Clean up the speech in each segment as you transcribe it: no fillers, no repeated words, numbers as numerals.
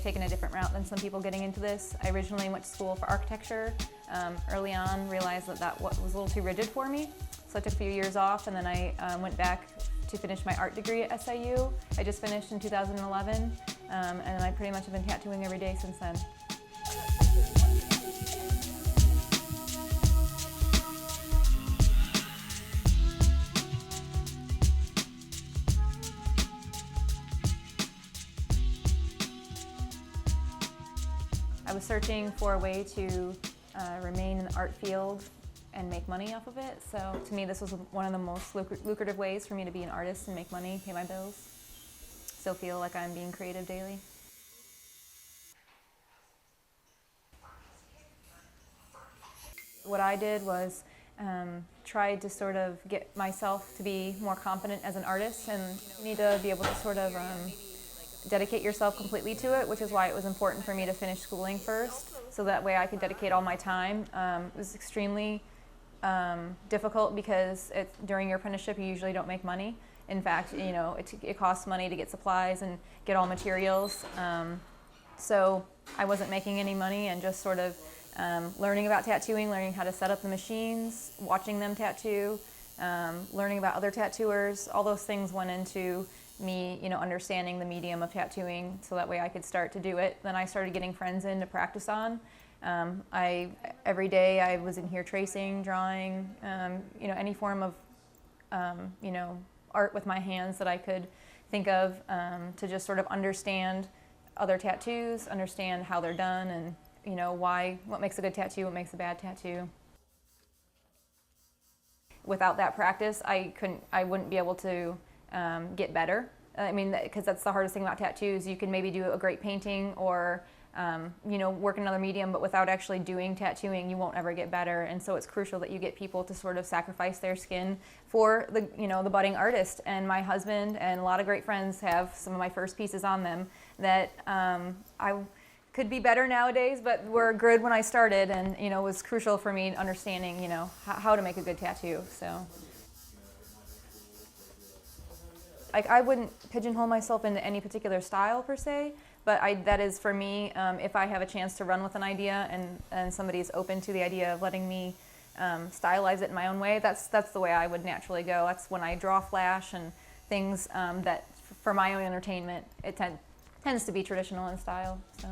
taken a different route than some people getting into this. I originally went to school for architecture. Early on, realized that was a little too rigid for me, so I took a few years off, and then I went back to finish my art degree at SIU. I just finished in 2011, and I pretty much have been tattooing every day since then. I was searching for a way to remain in the art field and make money off of it. So to me, this was one of the most lucrative ways for me to be an artist and make money, pay my bills, still feel like I'm being creative daily. What I did was tried to sort of get myself to be more confident as an artist, and you need to be able to sort of dedicate yourself completely to it, which is why it was important for me to finish schooling first, so that way I could dedicate all my time. It was extremely difficult because during your apprenticeship you usually don't make money. In fact, you know, it costs money to get supplies and get all materials. So I wasn't making any money, and just sort of learning about tattooing, learning how to set up the machines, watching them tattoo, learning about other tattooers. All those things went into me, you know, understanding the medium of tattooing, so that way I could start to do it. Then I started getting friends in to practice on. Every day I was in here tracing, drawing, you know, any form of, you know, art with my hands that I could think of, to just sort of understand other tattoos, understand how they're done, and, you know, what makes a good tattoo, what makes a bad tattoo. Without that practice, I wouldn't be able to get better. I mean, because that's the hardest thing about tattoos. You can maybe do a great painting or you know, work in another medium, but without actually doing tattooing, you won't ever get better. And so it's crucial that you get people to sort of sacrifice their skin for the, you know, the budding artist. And my husband and a lot of great friends have some of my first pieces on them that I could be better nowadays, but were good when I started, and, you know, it was crucial for me understanding, you know, how to make a good tattoo. So I wouldn't pigeonhole myself into any particular style per se, but that is for me, if I have a chance to run with an idea and somebody's open to the idea of letting me stylize it in my own way, that's the way I would naturally go. That's when I draw flash and things that for my own entertainment, it tends to be traditional in style. So.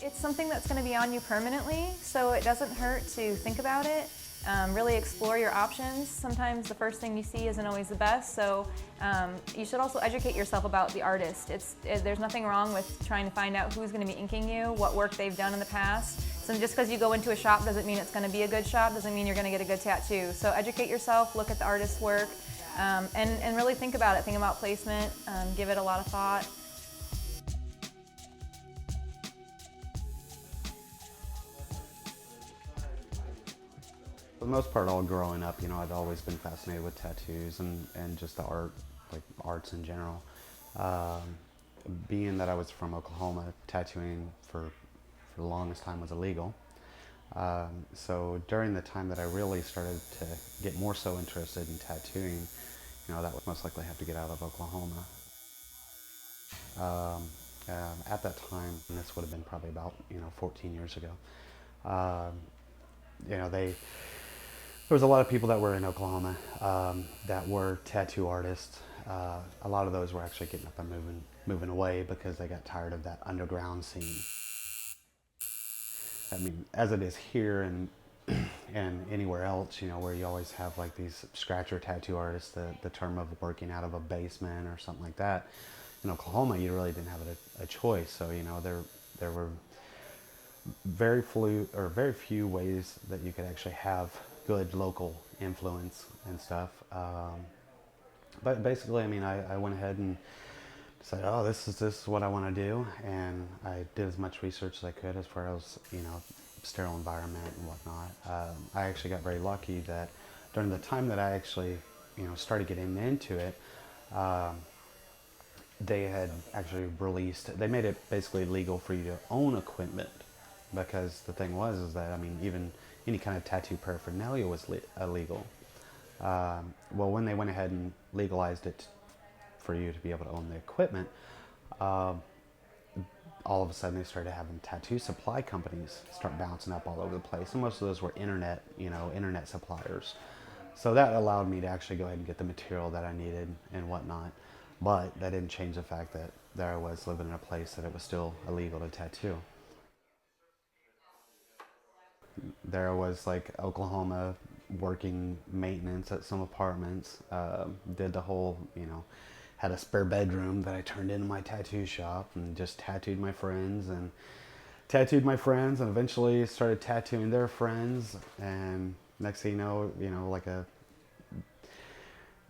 It's something that's going to be on you permanently, so it doesn't hurt to think about it. Really explore your options. Sometimes the first thing you see isn't always the best, so you should also educate yourself about the artist. There's nothing wrong with trying to find out who's going to be inking you, what work they've done in the past. So just because you go into a shop doesn't mean it's going to be a good shop, doesn't mean you're going to get a good tattoo. So educate yourself, look at the artist's work, and really think about it. Think about placement, give it a lot of thought. For the most part, all growing up, you know, I'd always been fascinated with tattoos and just the art, like arts in general. Being that I was from Oklahoma, tattooing for the longest time was illegal. So during the time that I really started to get more so interested in tattooing, you know, that would most likely have to get out of Oklahoma. At that time, and this would have been probably about, you know, 14 years ago, you know, there was a lot of people that were in Oklahoma that were tattoo artists. A lot of those were actually getting up and moving away because they got tired of that underground scene. I mean, as it is here and anywhere else, you know, where you always have like these scratcher tattoo artists, the term of working out of a basement or something like that. In Oklahoma, you really didn't have a choice. So, you know, there were very few ways that you could actually have good local influence and stuff. But basically, I mean, I went ahead and decided, oh, this is what I want to do, and I did as much research as I could as far as, you know, sterile environment and whatnot. I actually got very lucky that during the time that I actually, you know, started getting into it, they had actually they made it basically legal for you to own equipment, because the thing was is that, I mean, even any kind of tattoo paraphernalia was illegal. Well, when they went ahead and legalized it for you to be able to own the equipment, um, all of a sudden they started having tattoo supply companies start bouncing up all over the place, and most of those were internet, internet suppliers. So that allowed me to actually go ahead and get the material that I needed and whatnot. But that didn't change the fact that there I was living in a place that it was still illegal to tattoo. There I was, like, Oklahoma, working maintenance at some apartments. Did the whole, had a spare bedroom that I turned into my tattoo shop and just tattooed my friends, and eventually started tattooing their friends. And next thing like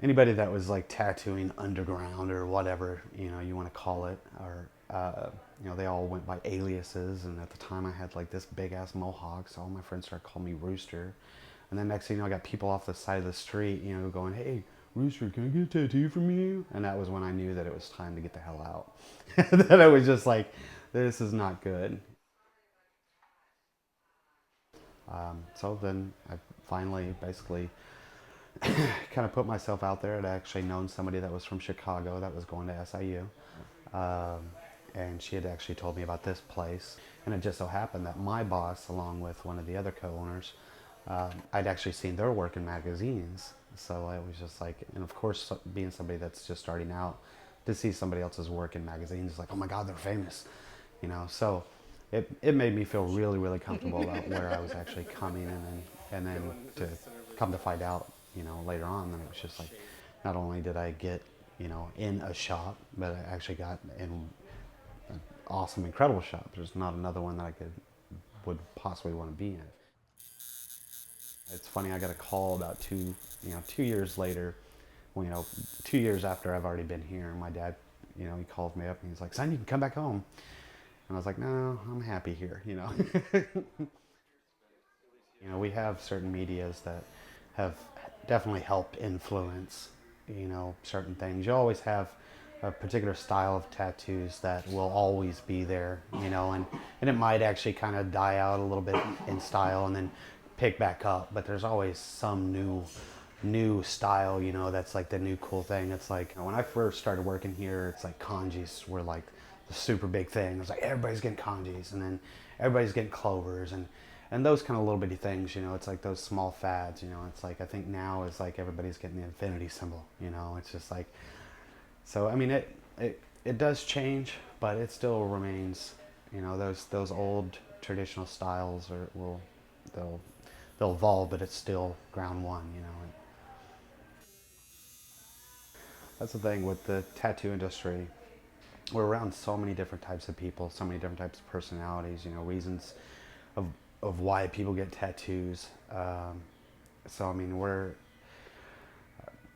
anybody that was like tattooing underground or whatever you want to call it, or they all went by aliases. And at the time I had like this big ass mohawk, so all my friends started calling me Rooster. And then next thing I got people off the side of the street going, "Hey Rooster, can I get a tattoo from you?" And that was when I knew that it was time to get the hell out. That I was just like, this is not good. So then I finally basically kind of put myself out there. I'd actually known somebody that was from Chicago that was going to SIU. And she had actually told me about this place. And it just so happened that my boss, along with one of the other co-owners, I'd actually seen their work in magazines. So I was just like, and of course, being somebody that's just starting out, to see somebody else's work in magazines is like, oh my God, they're famous. So it made me feel really, really comfortable about where I was actually coming. And then to come to find out, later on, then it was just like, not only did I get, in a shop, but I actually got in an awesome, incredible shop. There's not another one that I would possibly want to be in. It's funny, I got a call about 2 years later, well, 2 years after I've already been here. My dad, he called me up and he's like, "Son, you can come back home." And I was like, "No, I'm happy here." We have certain medias that have definitely helped influence, certain things. You always have a particular style of tattoos that will always be there, and it might actually kind of die out a little bit in style and then pick back up, but there's always some new style, that's like the new cool thing. It's like when I first started working here, it's like kanjis were like the super big thing. It was like everybody's getting kanjis, and then everybody's getting clovers, and those kind of little bitty things, it's like those small fads, it's like I think now is like everybody's getting the infinity symbol, it's just like, so I mean it does change, but it still remains, those old traditional styles they'll evolve, but it's still ground one, That's the thing with the tattoo industry. We're around so many different types of people, so many different types of personalities, reasons of why people get tattoos. So I mean,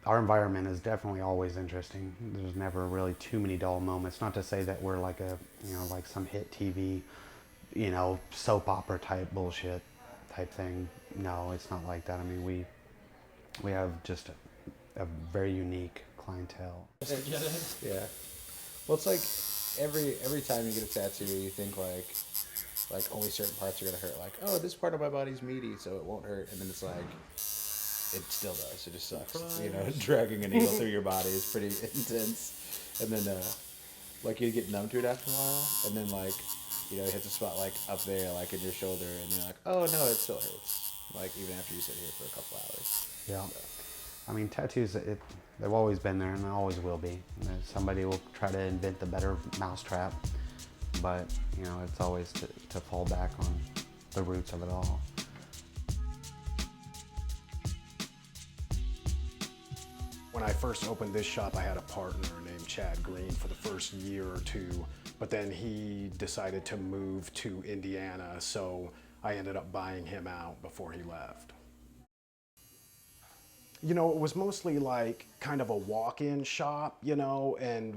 our environment is definitely always interesting. There's never really too many dull moments. Not to say that we're like like some hit TV, soap opera type bullshit type thing. No, it's not like that. I mean, we have just a very unique clientele. Yeah. Well, it's like every time you get a tattoo, you think like only certain parts are gonna hurt. Like, oh, this part of my body's meaty, so it won't hurt. And then it's like, it still does. It just sucks. Dragging a needle through your body is pretty intense. And then like you get numb to it after a while, and then like you hit the spot like up there, like in your shoulder, and you're like, oh no, it still hurts. Like even after you sit here for a couple hours. Yeah. I mean, tattoos, they've always been there and they always will be. Somebody will try to invent the better mousetrap, but, it's always to fall back on the roots of it all. When I first opened this shop, I had a partner named Chad Green for the first year or two, but then he decided to move to Indiana, so I ended up buying him out before he left. It was mostly like kind of a walk-in shop, and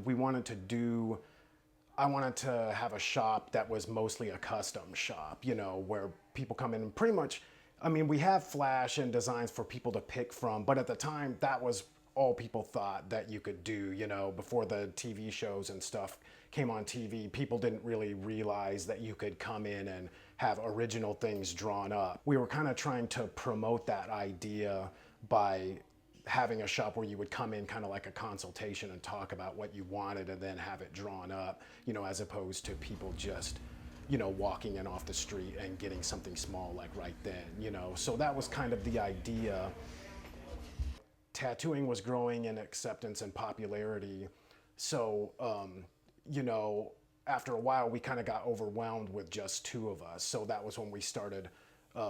I wanted to have a shop that was mostly a custom shop, where people come in and pretty much, I mean, we have flash and designs for people to pick from, but at the time that was all people thought that you could do, before the TV shows and stuff came on TV. People didn't really realize that you could come in and have original things drawn up. We were kind of trying to promote that idea by having a shop where you would come in kind of like a consultation and talk about what you wanted and then have it drawn up, you know, as opposed to people just, you know, walking in off the street and getting something small like right then, you know. So that was kind of the idea. Tattooing was growing in acceptance and popularity. So, you know, after a while, we kind of got overwhelmed with just two of us. So that was when we started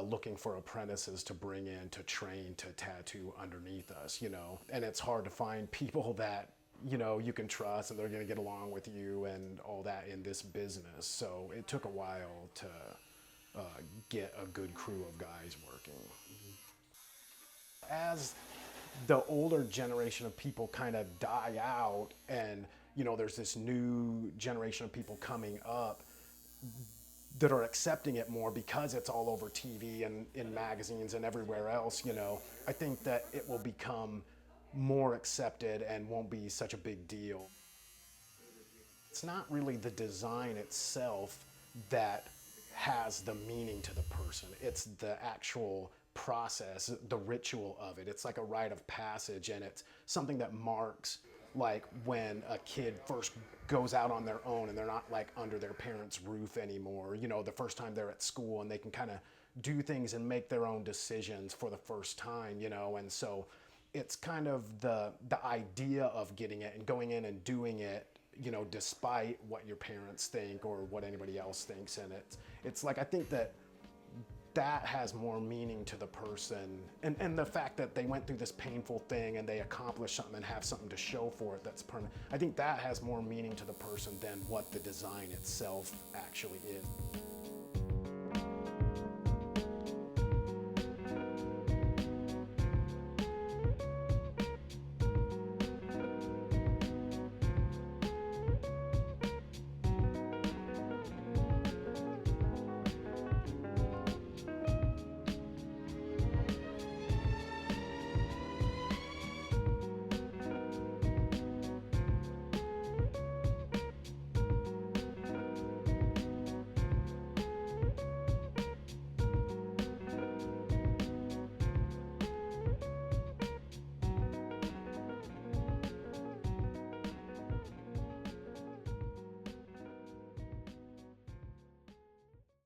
looking for apprentices to bring in to train to tattoo underneath us, you know. And it's hard to find people that, you know, you can trust and they're going to get along with you and all that in this business. So it took a while to get a good crew of guys working. As the older generation of people kind of die out and, you know, there's this new generation of people coming up that are accepting it more because it's all over TV and in magazines and everywhere else, you know, I think that it will become more accepted and won't be such a big deal. It's not really the design itself that has the meaning to the person. It's the actual process, the ritual of it. It's like a rite of passage, and it's something that marks like when a kid first goes out on their own and they're not like under their parents' roof anymore, you know, the first time they're at school and they can kind of do things and make their own decisions for the first time, you know. And so it's kind of the idea of getting it and going in and doing it, you know, despite what your parents think or what anybody else thinks. And it's like, I think that has more meaning to the person, and the fact that they went through this painful thing and they accomplished something and have something to show for it that's permanent. I think that has more meaning to the person than what the design itself actually is.